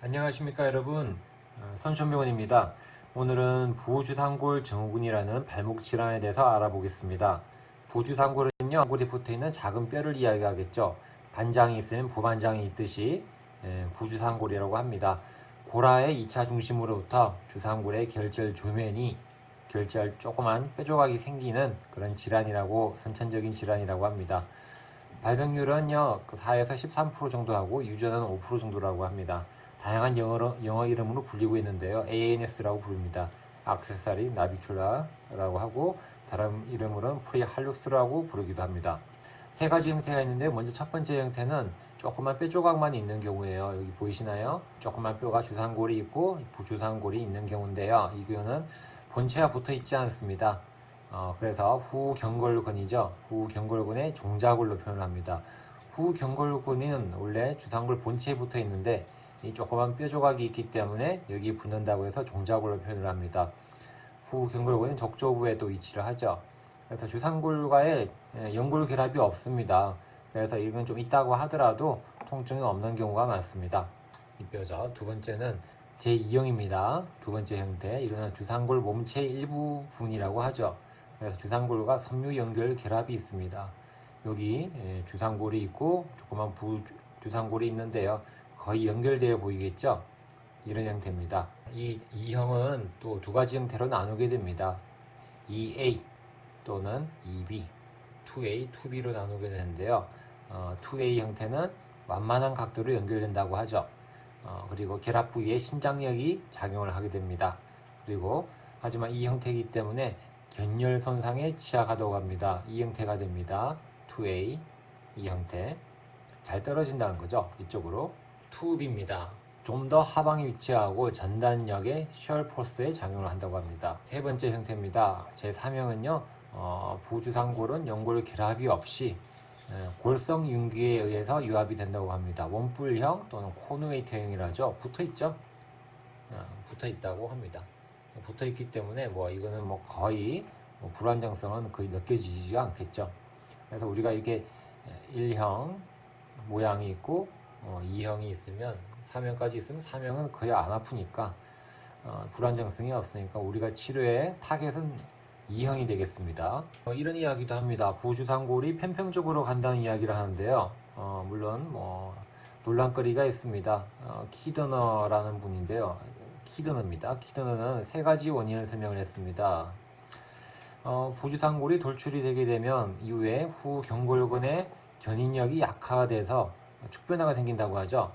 안녕하십니까 여러분, 선천병원입니다. 오늘은 부주상골 증후군이라는 발목 질환에 대해서 알아보겠습니다. 부주상골은요, 상골이 붙어있는 작은 뼈를 이야기하겠죠. 반장이 있으면 부반장이 있듯이 부주상골이라고 합니다. 고라의 2차 중심으로부터 주상골의 결절 조면이 결절 조그만 뼈조각이 생기는 그런 질환이라고, 선천적인 질환이라고 합니다. 발병률은요 4에서 13% 정도 하고 유전은 5% 정도라고 합니다. 다양한 영어 이름으로 불리고 있는데요. ANS라고 부릅니다. 악세사리 나비큘라라고 하고 다른 이름으로는 프리할룩스라고 부르기도 합니다. 세 가지 형태가 있는데 먼저 첫 번째 형태는 조그만 뼈 조각만 있는 경우예요. 여기 보이시나요? 조그만 뼈가 주상골이 있고 부주상골이 있는 경우인데요. 이 경우는 본체와 붙어 있지 않습니다. 그래서 후경골근이죠. 후경골근의 종자골로 표현을 합니다. 후경골근은 원래 주상골 본체에 붙어 있는데 이 조그만 뼈 조각이 있기 때문에 여기 붙는다고 해서 종자골로 표현을 합니다. 후경골근은 적조부에 또 위치를 하죠. 그래서 주상골과의 연골 결합이 없습니다. 그래서 이건 좀 있다고 하더라도 통증이 없는 경우가 많습니다. 이 뼈죠. 두 번째는 제2형입니다. 두 번째 형태. 이거는 주상골 몸체 일부 부분이라고 하죠. 그래서 주상골과 섬유 연결 결합이 있습니다. 여기 주상골이 있고 조그만 부주상골이 있는데요. 거의 연결되어 보이겠죠? 이런 형태입니다. 이 형은 또 두 가지 형태로 나누게 됩니다. 2A 또는 2B, 2A, 2B로 나누게 되는데요. 2A 형태는 완만한 각도로 연결된다고 하죠. 그리고 결합 부위에 신장력이 작용을 하게 됩니다. 그리고 하지만 이 형태이기 때문에 견열 손상에 취약하다고 합니다. 이 형태가 됩니다. 2A, 이 형태. 잘 떨어진다는 거죠. 이쪽으로. 2B입니다. 좀 더 하방에 위치하고 전단력의 시얼 포스에 작용을 한다고 합니다. 세 번째 형태입니다. 제 3형은요, 부주상골은 연골 결합이 없이 골성 융기에 의해서 유합이 된다고 합니다. 원뿔형 또는 코누웨이터형이라죠. 붙어있죠. 붙어있다고 합니다. 붙어있기 때문에 이거는 거의 불안정성은 거의 느껴지지가 않겠죠. 그래서 우리가 이렇게 1형 모양이 있고 2형이 있으면 3형까지 있으면 3형은 거의 안 아프니까 불안정성이 없으니까 우리가 치료의 타겟은 2형이 되겠습니다. 이런 이야기도 합니다. 부주상골이 편평적으로 간다는 이야기를 하는데요. 물론 논란거리가 있습니다. 키드너라는 분인데요. 키드너입니다. 키드너는 세 가지 원인을 설명을 했습니다. 부주상골이 돌출이 되게 되면 이후에 후경골근의 견인력이 약화돼서 축변화가 생긴다고 하죠.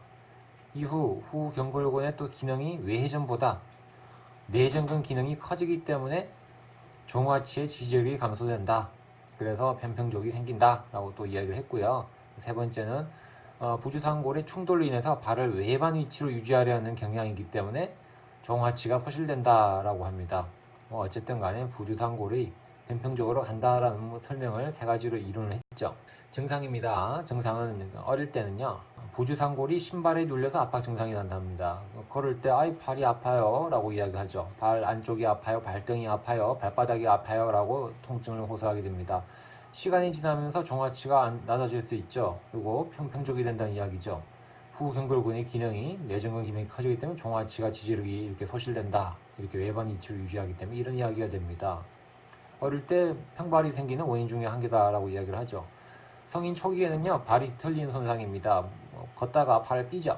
이후 후경골근의 또 기능이 외회전보다 내전근 기능이 커지기 때문에 종아치의 지지력이 감소된다. 그래서 편평족이 생긴다 라고 또 이야기를 했고요. 세 번째는 부주상골의 충돌로 인해서 발을 외반 위치로 유지하려는 경향이기 때문에 종아치가 소실된다 라고 합니다. 어쨌든 간에 부주상골이 편평적으로 간다라는 설명을 세 가지로 이론을 했죠. 증상입니다. 증상은 어릴 때는요, 부주상골이 신발에 눌려서 압박 증상이 난답니다. 걸을 때 발이 아파요 라고 이야기하죠. 발 안쪽이 아파요, 발등이 아파요, 발바닥이 아파요 라고 통증을 호소하게 됩니다. 시간이 지나면서 종아치가 낮아질 수 있죠. 그리고 평평족이 된다는 이야기죠. 후경골근의 기능이, 내전근 기능이 커지기 때문에 종아치가 지지력이 이렇게 소실된다. 이렇게 외반 위치를 유지하기 때문에 이런 이야기가 됩니다. 어릴 때 평발이 생기는 원인 중에 한 개다라고 이야기를 하죠. 성인 초기에는요, 발이 틀린 손상입니다. 걷다가 발을 삐죠.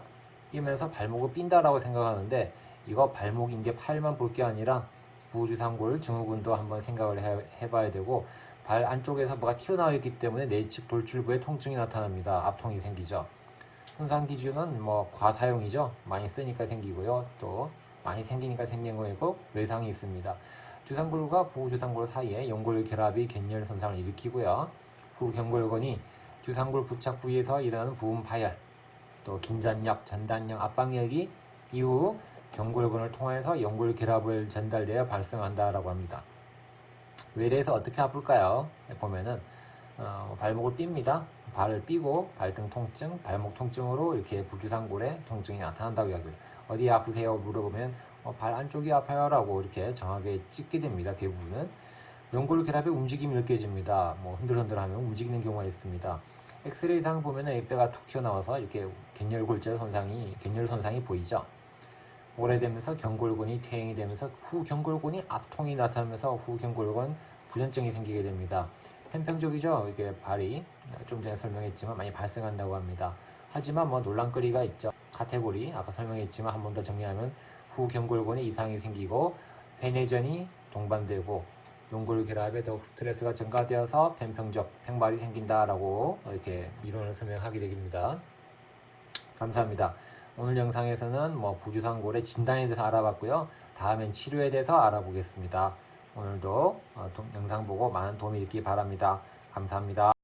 삐면서 발목을 삔다라고 생각하는데 이거 발목인데 팔만 볼 게 아니라 부주상골 증후군도 한번 생각을 해봐야 되고, 발 안쪽에서 뭐가 튀어나와 있기 때문에 내측 돌출부에 통증이 나타납니다. 압통이 생기죠. 손상 기준은 과사용이죠. 많이 쓰니까 생기고요. 또 많이 생기니까 생긴 거이고 외상이 있습니다. 주상골과 부주상골 사이에 연골 결합이 견열 손상을 일으키고요. 후경골근이 주상골 부착 부위에서 일어나는 부분 파열, 또 긴장력, 전단력, 압박력이 이후 경골근을 통해서 연골 결합을 전달되어 발생한다라고 합니다. 외래에서 어떻게 아플까요? 보면은 발목을 삔니다. 발을 삐고 발등 통증, 발목 통증으로 이렇게 부주상골에 통증이 나타난다고 이야기해요. 어디 아프세요? 물어보면 발 안쪽이 아파요 라고 이렇게 정확하게 찍게 됩니다. 대부분은 연골 결합의 움직임이 느껴집니다. 흔들흔들하면 움직이는 경우가 있습니다. 엑스레이상 보면 이 뼈가 툭 튀어나와서 이렇게 견열 손상이 보이죠. 오래되면서 경골근이 퇴행이 되면서 후경골근이 압통이 나타나면서 후경골근 부전증이 생기게 됩니다. 편평적이죠. 이게 발이 좀 전에 설명했지만 많이 발생한다고 합니다. 하지만 뭐 논란거리가 있죠. 카테고리 아까 설명했지만 한 번 더 정리하면 후경골근에 이상이 생기고 회내전이 동반되고 용골결합에 더욱 스트레스가 증가되어서 편평적 팽발이 생긴다라고 이렇게 이론을 설명하게 됩니다. 감사합니다. 오늘 영상에서는 부주상골의 진단에 대해서 알아봤고요. 다음엔 치료에 대해서 알아보겠습니다. 오늘도 영상 보고 많은 도움이 있기 바랍니다. 감사합니다.